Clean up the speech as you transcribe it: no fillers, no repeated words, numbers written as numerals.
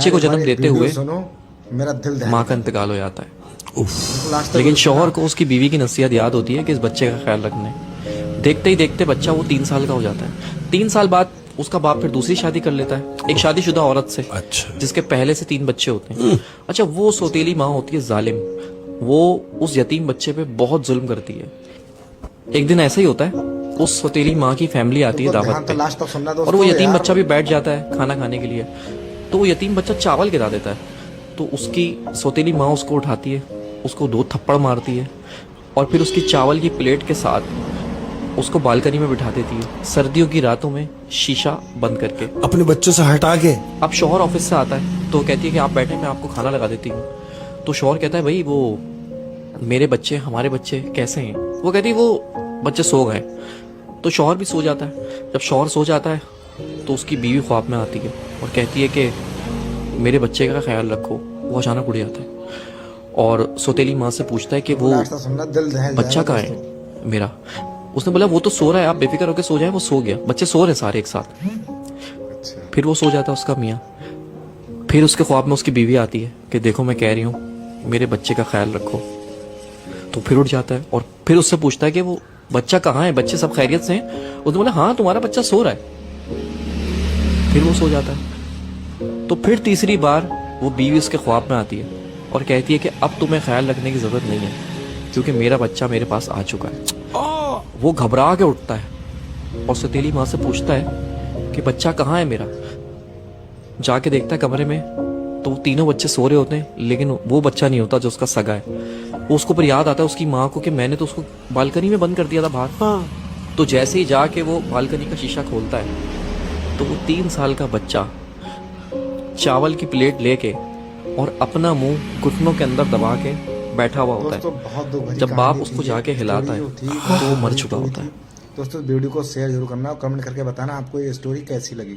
बच्चे को जन्म देते हुए सुनो, मेरा दिल माँ का इंतकाल हो जाता है। लेकिन शौहर को उसकी बीवी की नसीहत याद होती है कि इस बच्चे का ख्याल रखने। देखते ही देखते बच्चा वो 3 साल का हो जाता है। 3 साल बाद उसका बाप फिर दूसरी शादी कर लेता है एक शादीशुदा औरत से, जिसके पहले से 3 बच्चे होते हैं। अच्छा, वो सौतेली माँ होती है जालिम, वो उस यतीम बच्चे पे बहुत जुल्म करती है। एक दिन ऐसा ही होता है, उस सौतेली माँ की फैमिली आती है दावत पे, और वो यतीम बच्चा भी बैठ जाता है खाना खाने के लिए। तो वो यतीम बच्चा चावल गिरा देता है, तो उसकी सौतेली माँ उसको उठाती है, उसको 2 थप्पड़ मारती है, और फिर उसकी चावल की प्लेट के साथ उसको बालकनी में बिठा देती है, सर्दियों की रातों में शीशा बंद करके, अपने बच्चों से हटा के। अब शौहर ऑफिस से आता है तो कहती है कि आप बैठे, मैं आपको खाना लगा देती हूँ। तो शौहर कहता है, भाई वो मेरे बच्चे, हमारे बच्चे कैसे हैं? वो कहती है, वो बच्चे सो गए। तो शौहर भी सो जाता है। जब शौहर सो जाता है तो उसकी बीवी ख्वाब में आती है और कहती है कि मेरे बच्चे का ख्याल रखो। वो अचानक उड़ जाता है और सौतेली माँ से पूछता है कि वो बच्चा कहाँ है मेरा? उसने बोला, वो तो सो रहा है, आप बेफिक्र होकर सो जाए। वो सो गया, बच्चे सो रहे सारे एक साथ। फिर वो सो जाता है उसका मियाँ। फिर उसके ख्वाब में उसकी बीवी आती है कि देखो मैं कह रही हूँ मेरे बच्चे का ख्याल रखो। तो फिर उठ जाता है और फिर उससे पूछता है कि वो बच्चा कहाँ है, बच्चे सब खैरियत से हैं? उसने बोला, हाँ तुम्हारा बच्चा सो रहा है। फिर वो सो जाता है। तो फिर तीसरी बार वो बीवी उसके ख्वाब में आती है और कहती है कि अब तुम्हें ख्याल रखने की जरूरत नहीं है, क्योंकि मेरा बच्चा मेरे पास आ चुका है। वो घबरा के उठता है और सौतेली माँ से पूछता है कि बच्चा कहाँ है मेरा? जाके देखता है कमरे में, तो वो तीनों बच्चे सो रहे होते हैं, लेकिन वो बच्चा नहीं होता जो उसका सगा है। वो उसको पर याद आता है उसकी माँ को कि मैंने तो उसको बालकनी में बंद कर दिया था बाहर। तो जैसे ही जाके वो बालकनी का शीशा खोलता है तो वो 3 साल का बच्चा चावल की प्लेट लेके और अपना मुंह घुटनों के अंदर दबा के बैठा हुआ होता है। जब बाप उसको जाके हिलाता है तो वो मर चुका होता है। दोस्तों वीडियो को शेयर जरूर करना और कमेंट करके बताना आपको ये स्टोरी कैसी लगी।